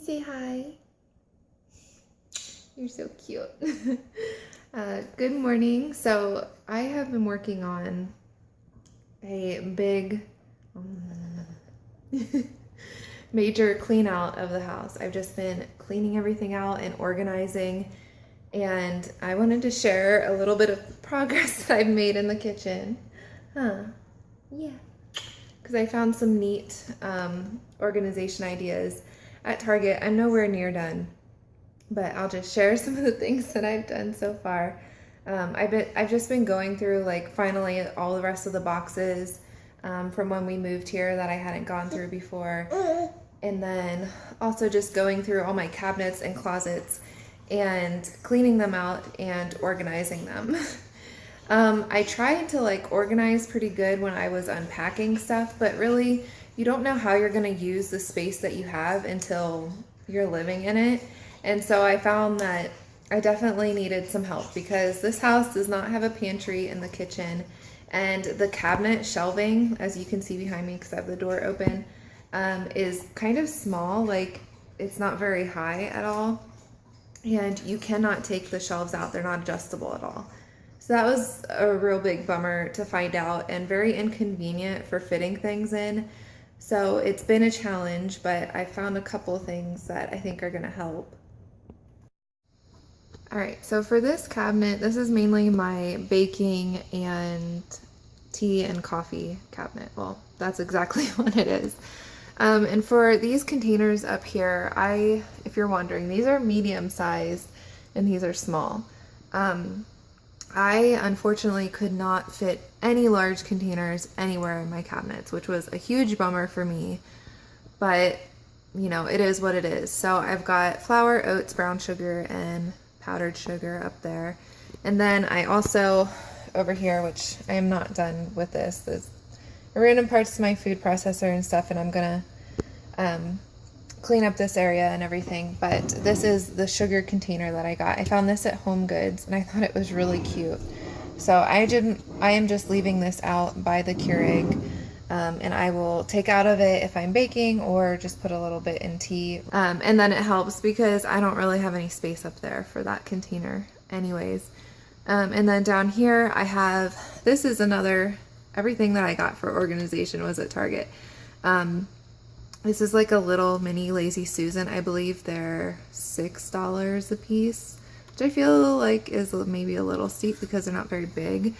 Say hi. You're so cute. Good morning. So I have been working on a big major clean out of the house. I've just been cleaning everything out and organizing, and I wanted to share a little bit of progress that I've made in the kitchen. Yeah. Because I found some neat organization ideas at Target. I'm nowhere near done, but I'll just share some of the things that I've done so far. I've just been going through like finally all the rest of the boxes from when we moved here that I hadn't gone through before, and then also just going through all my cabinets and closets and cleaning them out and organizing them. I tried to like organize pretty good when I was unpacking stuff, but really you don't know how you're going to use the space that you have until you're living in it. And so I found that I definitely needed some help because this house does not have a pantry in the kitchen, and the cabinet shelving, as you can see behind me because I have the door open, is kind of small. Like it's not very high at all, and you cannot take the shelves out. They're not adjustable at all. So that was a real big bummer to find out and very inconvenient for fitting things in. So it's been a challenge, but I found a couple things that I think are going to help. All right, so for this cabinet, this is mainly my baking and tea and coffee cabinet. Well, that's exactly what it is. And for these containers up here, if you're wondering, these are medium sized and these are small. I unfortunately could not fit any large containers anywhere in my cabinets, which was a huge bummer for me, but you know, it is what it is. So I've got flour, oats, brown sugar, and powdered sugar up there. And then I also, over here, which I am not done with this, there's random parts to my food processor and stuff, and I'm gonna clean up this area and everything, but this is the sugar container that I got. I found this at Home Goods and I thought it was really cute. So I am just leaving this out by the Keurig, and I will take out of it if I'm baking or just put a little bit in tea. And then it helps because I don't really have any space up there for that container anyways. And then down here I have, this is another, everything that I got for organization was at Target. This is like a little mini Lazy Susan. I believe they're $6 a piece, which I feel like is maybe a little steep because they're not very big.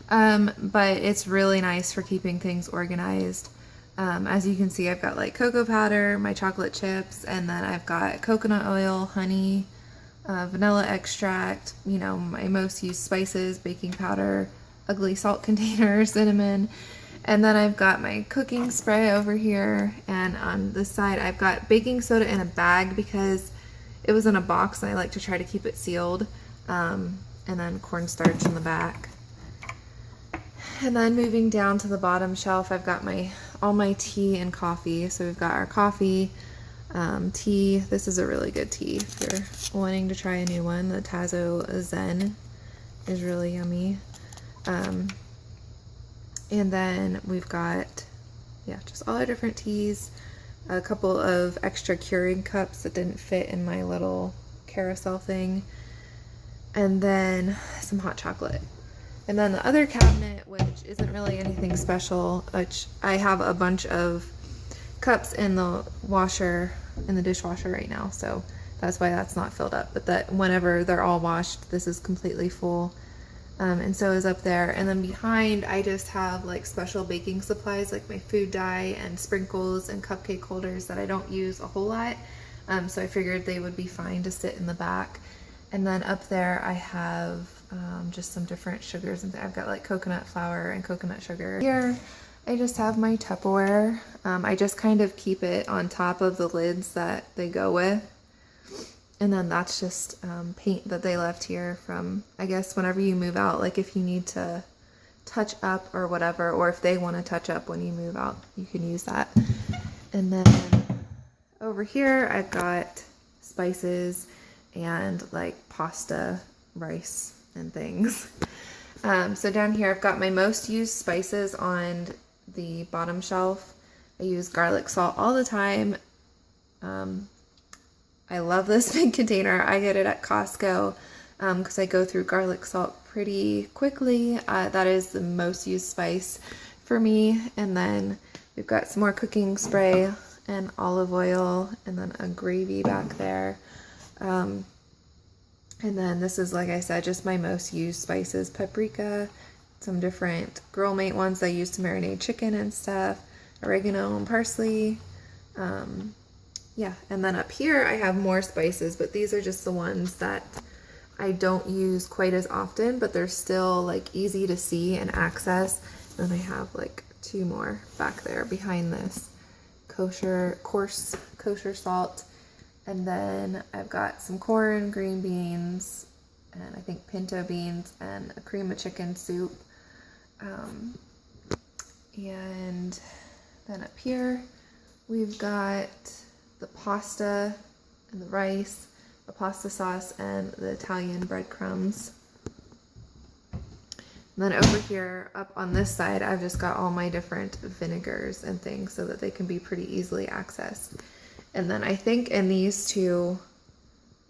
But it's really nice for keeping things organized. As you can see, I've got like cocoa powder, my chocolate chips, and then I've got coconut oil, honey, vanilla extract, you know, my most used spices, baking powder, ugly salt container, cinnamon. And then I've got my cooking spray over here, and on this side I've got baking soda in a bag because it was in a box and I like to try to keep it sealed, and then cornstarch in the back. And then moving down to the bottom shelf, I've got all my tea and coffee. So we've got our coffee, tea. This is a really good tea if you're wanting to try a new one. The Tazo Zen is really yummy. And then we've got, yeah, just all our different teas, a couple of extra Keurig cups that didn't fit in my little carousel thing, and then some hot chocolate. And then the other cabinet, which isn't really anything special, which I have a bunch of cups in the washer, in the dishwasher right now, so that's why that's not filled up. But that whenever they're all washed, this is completely full. And so is up there. And then behind, I just have like special baking supplies like my food dye and sprinkles and cupcake holders that I don't use a whole lot. So I figured they would be fine to sit in the back. And then up there I have just some different sugars. And I've got like coconut flour and coconut sugar. Here I just have my Tupperware. I just kind of keep it on top of the lids that they go with. And then that's just paint that they left here from, I guess, whenever you move out, like if you need to touch up or whatever, or if they want to touch up when you move out, you can use that. And then over here, I've got spices and like pasta, rice, and things. So down here, I've got my most used spices on the bottom shelf. I use garlic salt all the time. I love this big container. I get it at Costco because I go through garlic salt pretty quickly. That is the most used spice for me. And then we've got some more cooking spray and olive oil, and then a gravy back there. And then this is, like I said, just my most used spices: paprika, some different Girl Mate ones I use to marinate chicken and stuff, oregano and parsley. Yeah, and then up here I have more spices, but these are just the ones that I don't use quite as often, but they're still like easy to see and access. And then I have like 2 more back there behind this coarse kosher salt. And then I've got some corn, green beans, and I think pinto beans, and a cream of chicken soup. And then up here we've got the pasta and the rice, the pasta sauce, and the Italian breadcrumbs. And then over here, up on this side, I've just got all my different vinegars and things so that they can be pretty easily accessed. And then I think in these 2,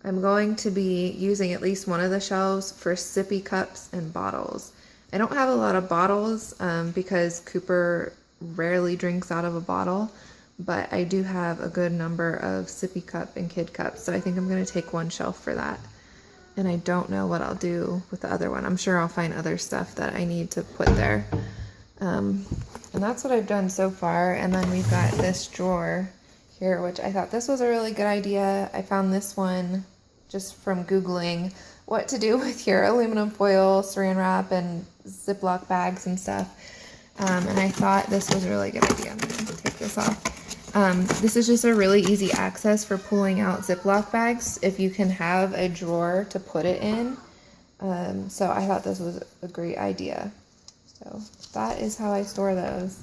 I'm going to be using at least one of the shelves for sippy cups and bottles. I don't have a lot of bottles because Cooper rarely drinks out of a bottle, but I do have a good number of sippy cup and kid cups, so I think I'm going to take one shelf for that. And I don't know what I'll do with the other one. I'm sure I'll find other stuff that I need to put there. And that's what I've done so far. And then we've got this drawer here, which I thought this was a really good idea. I found this one just from Googling what to do with your aluminum foil, saran wrap, and Ziploc bags and stuff. And I thought this was a really good idea. I'm going to take this off. This is just a really easy access for pulling out Ziploc bags if you can have a drawer to put it in. So I thought this was a great idea. So that is how I store those.